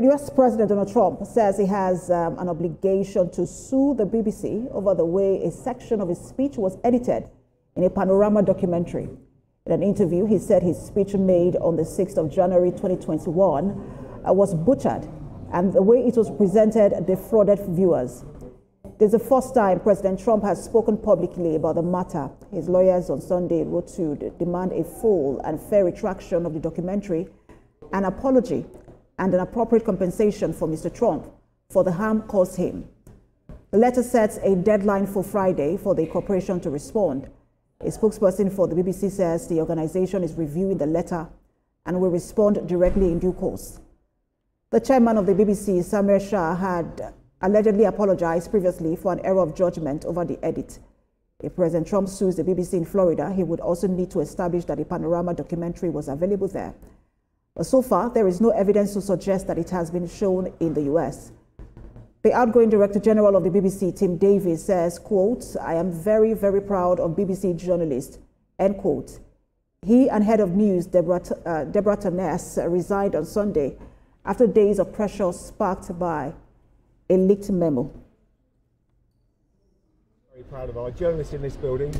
US President Donald Trump says he has an obligation to sue the BBC over the way a section of his speech was edited in a panorama documentary. In an interview, he said his speech made on the 6th of January 2021 was butchered, and the way it was presented defrauded viewers. This is the first time President Trump has spoken publicly about the matter. His lawyers on Sunday wrote to demand a full and fair retraction of the documentary, an apology, and an appropriate compensation for Mr. Trump for the harm caused him. The letter sets a deadline for Friday for the corporation to respond. A spokesperson for the BBC says the organization is reviewing the letter and will respond directly in due course. The chairman of the BBC, Samuel Shah, had allegedly apologized previously for an error of judgment over the edit. If President Trump sues the BBC in Florida, he would also need to establish that the panorama documentary was available there. But so far, there is no evidence to suggest that it has been shown in the US. The outgoing Director General of the BBC, Tim Davies, says, quote, "I am very, very proud of BBC journalists," end quote. He and head of news, Deborah Turness, resigned on Sunday after days of pressure sparked by a leaked memo. Very proud of our journalists in this building.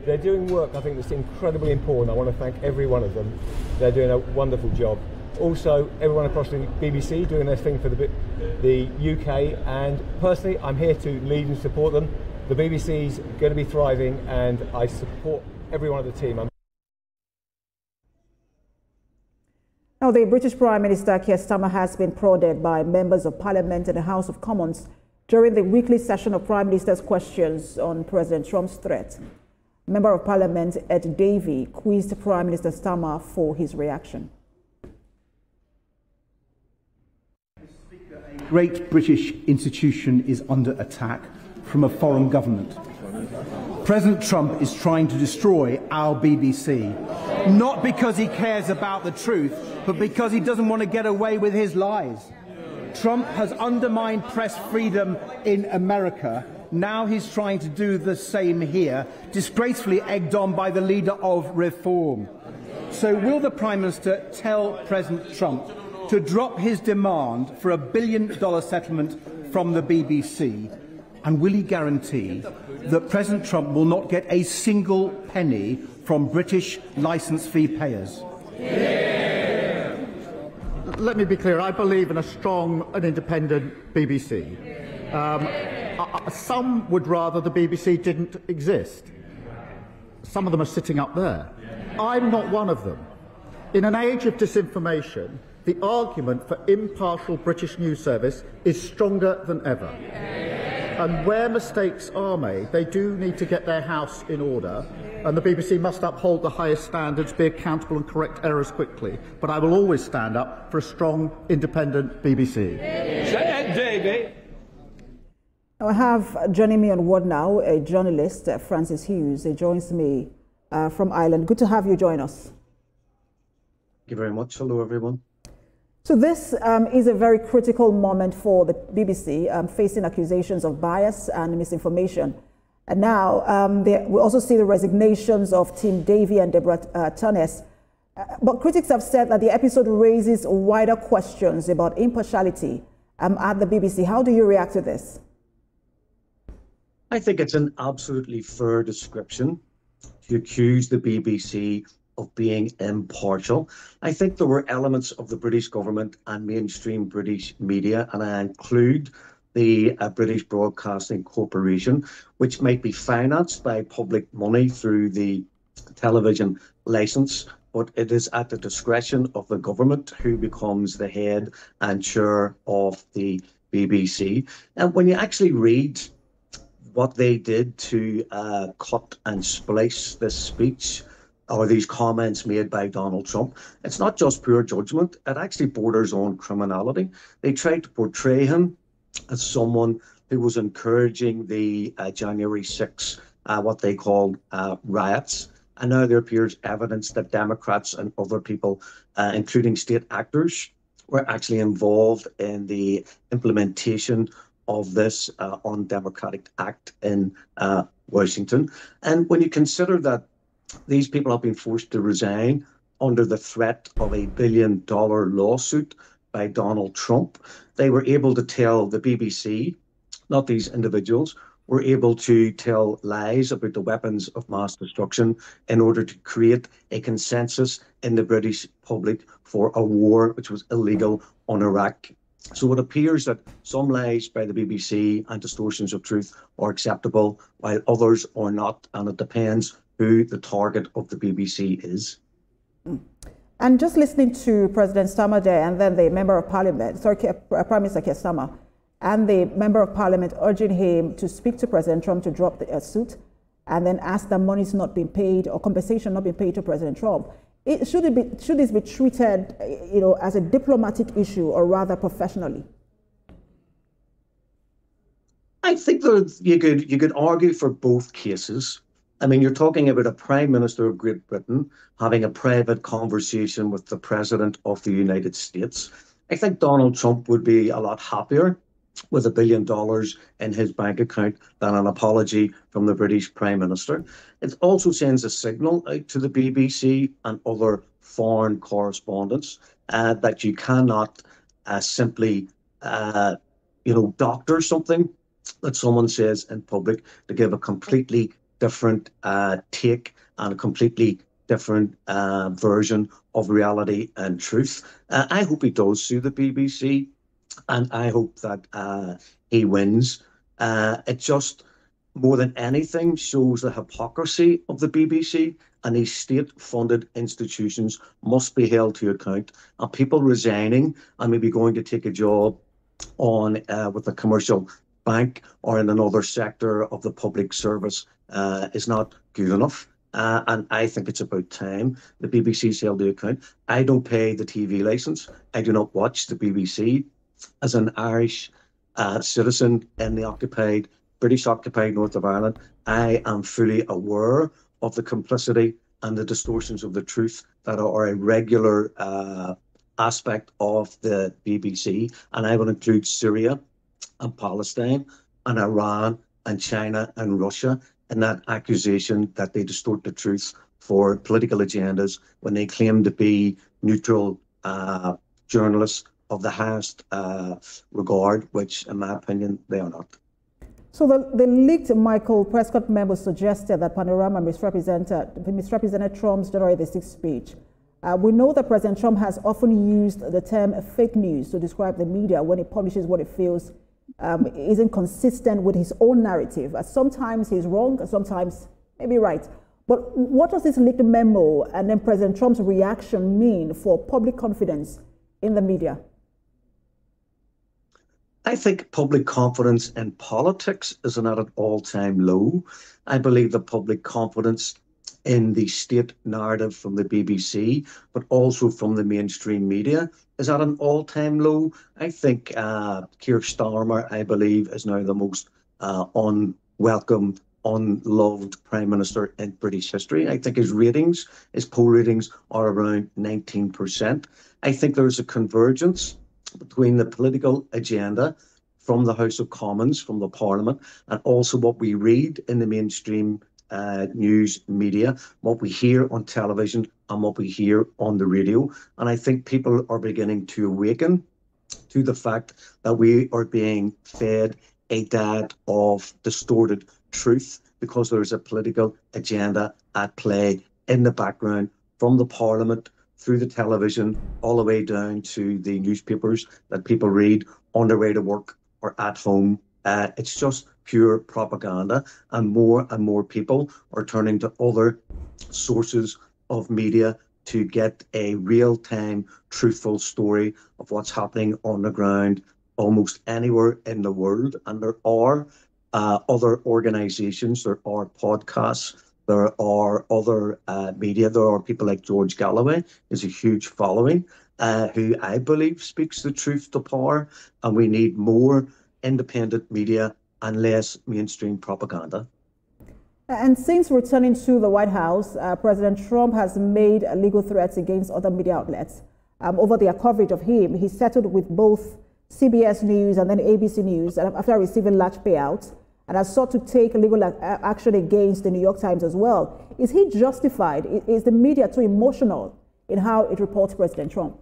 They're doing work, I think, that's incredibly important. I want to thank every one of them. They're doing a wonderful job. Also, everyone across the BBC doing their thing for the UK, and personally, I'm here to lead and support them. The BBC's going to be thriving, and I support every one of the team. Now, the British Prime Minister Keir Starmer has been prodded by members of Parliament and the House of Commons during the weekly session of Prime Minister's questions on President Trump's threat. Member of Parliament Ed Davey quizzed Prime Minister Starmer for his reaction. A great British institution is under attack from a foreign government. President Trump is trying to destroy our BBC, not because he cares about the truth, but because he doesn't want to get away with his lies. Trump has undermined press freedom in America. Now he's trying to do the same here, disgracefully egged on by the leader of Reform. So will the Prime Minister tell President Trump to drop his demand for a $1 billion settlement from the BBC? And will he guarantee that President Trump will not get a single penny from British licence fee payers? Yeah. Let me be clear. I believe in a strong and independent BBC. Some would rather the BBC didn't exist. Some of them are sitting up there. I'm not one of them. In an age of disinformation, the argument for impartial British news service is stronger than ever. And where mistakes are made, they do need to get their house in order, and the BBC must uphold the highest standards, be accountable and correct errors quickly. But I will always stand up for a strong, independent BBC. I have joining me on ward now a journalist, Francis Hughes. He joins me from Ireland. Good to have you join us. Thank you very much. Hello, everyone. So this is a very critical moment for the BBC, facing accusations of bias and misinformation. And now we also see the resignations of Tim Davey and Deborah Turness. But critics have said that the episode raises wider questions about impartiality at the BBC. How do you react to this? I think it's an absolutely fair description to accuse the BBC of being impartial. I think there were elements of the British government and mainstream British media, and I include the British Broadcasting Corporation, which might be financed by public money through the television licence, but it is at the discretion of the government who becomes the head and chair of the BBC. And when you actually read what they did to cut and splice this speech or these comments made by Donald Trump, it's not just poor judgment, it actually borders on criminality. They tried to portray him as someone who was encouraging the January 6, what they called riots. And now there appears evidence that Democrats and other people, including state actors, were actually involved in the implementation of this undemocratic act in Washington. And when you consider that these people have been forced to resign under the threat of a $1 billion lawsuit by Donald Trump. They were able to tell the BBC, not these individuals, were able to tell lies about the weapons of mass destruction in order to create a consensus in the British public for a war which was illegal on Iraq. So it appears that some lies by the BBC and distortions of truth are acceptable, while others are not, and it depends who the target of the BBC is. And just listening to President Starmer there, and then the Member of Parliament, Prime Minister Keir Starmer, and the Member of Parliament urging him to speak to President Trump to drop the suit, and then ask that money's not been paid or compensation not been paid to President Trump. Should this be treated, as a diplomatic issue or rather professionally? I think that you could argue for both cases. I mean, you're talking about a Prime Minister of Great Britain having a private conversation with the President of the United States. I think Donald Trump would be a lot happier with $1 billion in his bank account than an apology from the British Prime Minister. It also sends a signal out to the BBC and other foreign correspondents that you cannot simply, doctor something that someone says in public to give a completely different take and a completely different version of reality and truth. I hope he does sue the BBC, and I hope that he wins. It just, more than anything, shows the hypocrisy of the BBC, and these state-funded institutions must be held to account. And people resigning and maybe going to take a job on with a commercial bank or in another sector of the public service is not good enough. And I think it's about time the BBC's held to account. I don't pay the TV licence. I do not watch the BBC. As an Irish citizen in the British occupied North of Ireland, I am fully aware of the complicity and the distortions of the truth that are a regular aspect of the BBC. And I would include Syria and Palestine and Iran and China and Russia in that accusation that they distort the truth for political agendas when they claim to be neutral journalists of the highest regard, which in my opinion they are not. So the leaked Michael Prescott memo suggested that Panorama misrepresented Trump's January the 6th speech. We know that President Trump has often used the term fake news to describe the media when he publishes what he feels isn't consistent with his own narrative. Sometimes he's wrong, sometimes maybe right. But what does this leaked memo and then President Trump's reaction mean for public confidence in the media? I think public confidence in politics is at an all-time low. I believe the public confidence in the state narrative from the BBC, but also from the mainstream media, is at an all-time low. I think Keir Starmer, I believe, is now the most unwelcome, unloved Prime Minister in British history. I think his poll ratings are around 19%. I think there's a convergence between the political agenda from the House of Commons, from the Parliament, and also what we read in the mainstream news media, what we hear on television and what we hear on the radio. And I think people are beginning to awaken to the fact that we are being fed a diet of distorted truth because there is a political agenda at play in the background from the Parliament through the television, all the way down to the newspapers that people read on their way to work or at home. It's just pure propaganda, and more people are turning to other sources of media to get a real-time, truthful story of what's happening on the ground almost anywhere in the world. And there are other organisations, there are podcasts, there are other media. There are people like George Galloway, who's a huge following, who I believe speaks the truth to power. And we need more independent media and less mainstream propaganda. And since returning to the White House, President Trump has made legal threats against other media outlets over their coverage of him. He settled with both CBS News and then ABC News after receiving large payouts, and has sought to take legal action against the New York Times as well. Is he justified? Is the media too emotional in how it reports President Trump?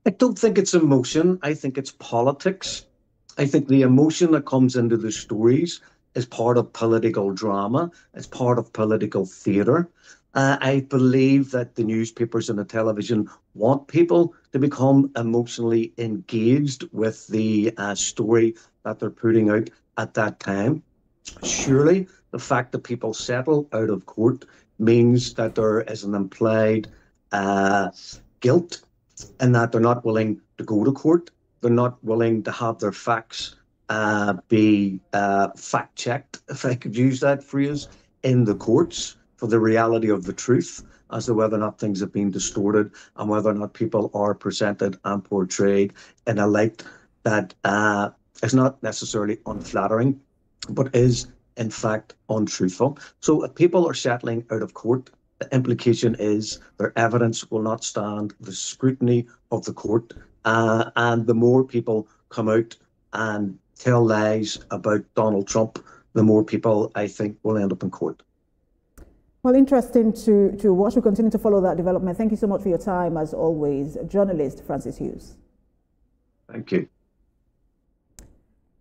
I don't think it's emotion. I think it's politics. I think the emotion that comes into the stories is part of political drama. It's part of political theatre. I believe that the newspapers and the television want people to become emotionally engaged with the story that they're putting out at that time. Surely, the fact that people settle out of court means that there is an implied guilt and that they're not willing to go to court. They're not willing to have their facts be fact checked, if I could use that phrase, in the courts for the reality of the truth as to whether or not things have been distorted and whether or not people are presented and portrayed in a light that is not necessarily unflattering, but is in fact untruthful. So if people are settling out of court, the implication is their evidence will not stand the scrutiny of the court. And the more people come out and tell lies about Donald Trump, the more people, I think, will end up in court. Well, interesting to watch. We continue to follow that development. Thank you so much for your time, as always. Journalist Francis Hughes. Thank you.